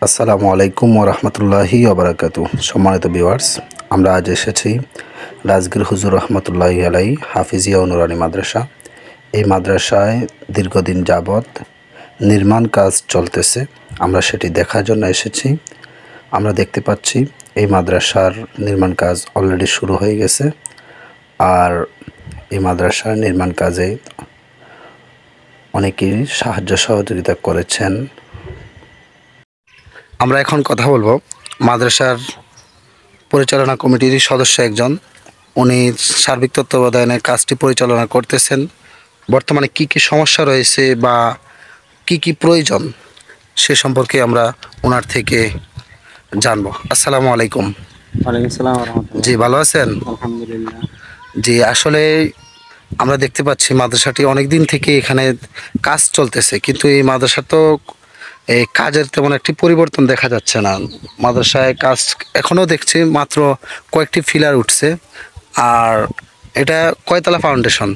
আসসালামু আলাইকুম ওয়া রাহমাতুল্লাহি ওয়া বারাকাতুহু। সম্মানিত ভিউয়ার্স, আমরা আজ এসেছি রাজগীর হুজুর রহমতুল্লাহি আলাইহি হাফিজিয়া ও নুরানি মাদ্রাসা। এই মাদ্রাসায় দীর্ঘদিন যাবৎ নির্মাণ কাজ চলতেছে, আমরা সেটি দেখার জন্য এসেছি। আমরা দেখতে পাচ্ছি এই মাদ্রাসার নির্মাণ কাজ অলরেডি শুরু হয়ে গেছে, আর এই মাদ্রাসার নির্মাণ কাজে অনেকেই সাহায্য সহযোগিতা করেছেন। আমরা এখন কথা বলবো মাদ্রাসার পরিচালনা কমিটির সদস্য একজন, উনি সার্বিক তত্ত্বাবধানে কাজটি পরিচালনা করতেছেন। বর্তমানে কি কি সমস্যা রয়েছে বা কি কি প্রয়োজন সে সম্পর্কে আমরা ওনার থেকে জানবো। আসসালামু আলাইকুম। ওয়ালাইকুম আসসালাম ওয়া রাহমাতুল্লাহ। জি, ভালো আছেন? আলহামদুলিল্লাহ। জি, আসলে আমরা দেখতে পাচ্ছি মাদ্রাসাটি অনেক দিন থেকে এখানে কাজ চলতেছে, কিন্তু এই মাদ্রাসা তো এই কাজের তেমন একটি পরিবর্তন দেখা যাচ্ছে না। মাদ্রাসায় কাজ এখনও দেখছি মাত্র কয়েকটি ফিলার উঠছে। আর এটা কয়তলা ফাউন্ডেশন?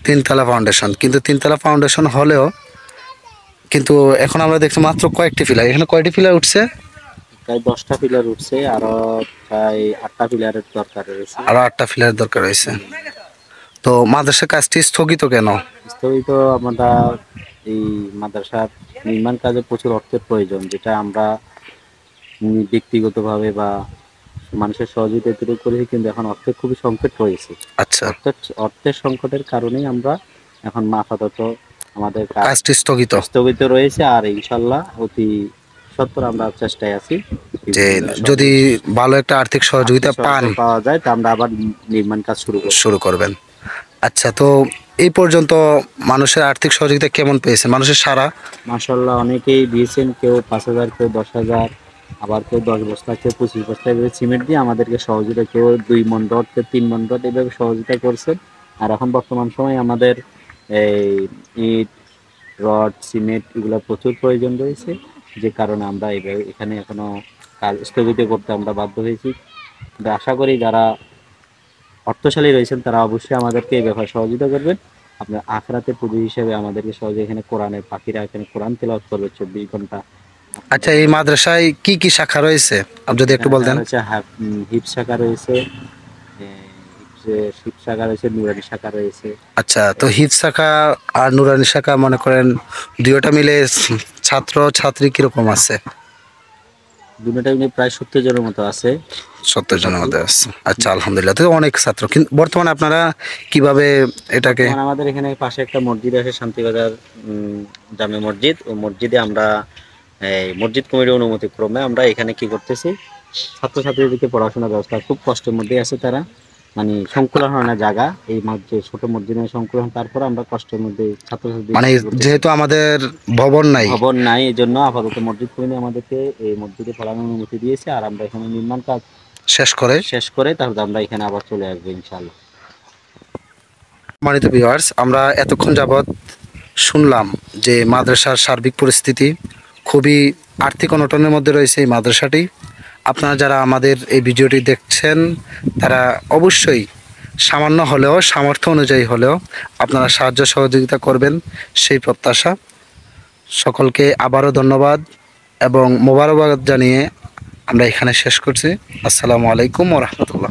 তিনতলা ফাউন্ডেশন। কিন্তু তিনতলা ফাউন্ডেশন হলেও কিন্তু এখন আমরা দেখছি মাত্র কয়েকটি ফিলার। এখানে কয়টি ফিলার উঠছে? প্রায় 10টা পিলার উঠছে, আরো প্রায় 8টা পিলারের দরকার রয়েছে। আরো 8টা ফিলার দরকার রয়েছে। তো মাদ্রাসার কাজটি স্থগিত কেন? স্থগিত, আমরা এই মাদ্রাসার নির্মাণ কাজে প্রচুর অর্থের প্রয়োজন, যেটা আমরা ব্যক্তিগতভাবে বা মানুষের সহযোগিতা করেছি, কিন্তু এখন অর্থের খুবই সংকট রয়েছে। আচ্ছা, অর্থের সংকটের কারণেই আমরা এখন আপাতত আমাদের কাজটি স্থগিত রয়েছে। আর ইনশাল্লাহ অতি সত্বর আমরা চেষ্টায় আছি যে যদি ভালো একটা আর্থিক সহযোগিতা পাওয়া যায়, তা আমরা আবার নির্মাণ কাজ শুরু করবেন। আচ্ছা, তো এই পর্যন্ত মানুষের আর্থিক সহযোগিতা কেমন পেয়েছেন? মানুষের সারা মাশাআল্লাহ অনেকেই দিয়েছেন, কেউ 5,000, কেউ 10,000, আবার কেউ 10 বস্তা, কেউ 25 বস্তা এভাবে সিমেন্ট দিয়ে আমাদেরকে সহযোগিতা, কেউ 2 মণ রড, কেউ 3 মণ রড এভাবে সহযোগিতা করছেন। আর এখন বর্তমান সময়ে আমাদের এই ইট, রড, সিমেন্ট এগুলো প্রচুর প্রয়োজন রয়েছে, যে কারণে আমরা এখানে এখনো কাজ স্থগিত করতে আমরা বাধ্য হয়েছি। আশা করি যারা অর্থশালী রয়েছেন তারা অবশ্যই আমাদেরকে এই ব্যাপারে সহযোগিতা করবেন। আপনার আখরাতের পুঁজি হিসেবে আমাদেরকে সহজে এখানে কোরআনের পাখিরা এখানে কোরআন তেলাওয়াত করবে 24 ঘন্টা। আচ্ছা, এই মাদ্রাসায় কি কি শাখা রয়েছে আপনি যদি একটু বলতেন? হিফজ শাখা রয়েছে, শিব শাখা রয়েছে, নুরানি শাখা রয়েছে। আচ্ছা, তো হিফজ শাখা আর নুরানি শাখা মনে করেন দুইটা মিলে ছাত্র ছাত্রী কিরকম আছে? দুটোটা মিলে প্রায় 70 জনের মতো আছে। 70 জনের মধ্যে আছে। আচ্ছা, আলহামদুলিল্লাহ, তো অনেক ছাত্র। কিন্তু বর্তমানে আপনারা কিভাবে এটাকে? আমাদের এখানে পাশে একটা মসজিদ আছে, শান্তিবাজার জামে মসজিদ। ও মসজিদে আমরা এই মসজিদ কমিটির অনুমতি ক্রমে আমরা এখানে কি করতেছি, ছাত্রছাত্রীদেরকে পড়াশোনার ব্যবস্থা খুব কষ্টের মধ্যে আছে, তারা মানে সংকুলন হয় না জায়গা, এই ছোট মসজিদের সংকুলন, তারপর আমরা কষ্টের মধ্যে ছাত্রছাত্রী, মানে যেহেতু আমাদের ভবন নাই এই জন্য আপাতত মসজিদ কমিটি আমাদেরকে এই মসজিদে পড়ানোর অনুমতি দিয়েছে। আর আমরা এখানে নির্মাণ কাজ শেষ করে তারপর আমরা এখানে আবার চলে আসবো ইনশাআল্লাহ। সম্মানিত ভিউয়ার্স, আমরা এতক্ষণ যাবৎ শুনলাম যে মাদ্রাসার সার্বিক পরিস্থিতি খুবই আর্থিক অনটনের মধ্যে রয়েছে এই মাদ্রাসাটি। আপনারা যারা আমাদের এই ভিডিওটি দেখছেন তারা অবশ্যই সামান্য হলেও, সামর্থ্য অনুযায়ী হলেও আপনারা সাহায্য সহযোগিতা করবেন, সেই প্রত্যাশা। সকলকে আবারও ধন্যবাদ এবং মোবারকবাদ জানিয়ে আমরা এখানে শেষ করছি। আসসালামু আলাইকুম ওয়া রাহমাতুল্লাহ।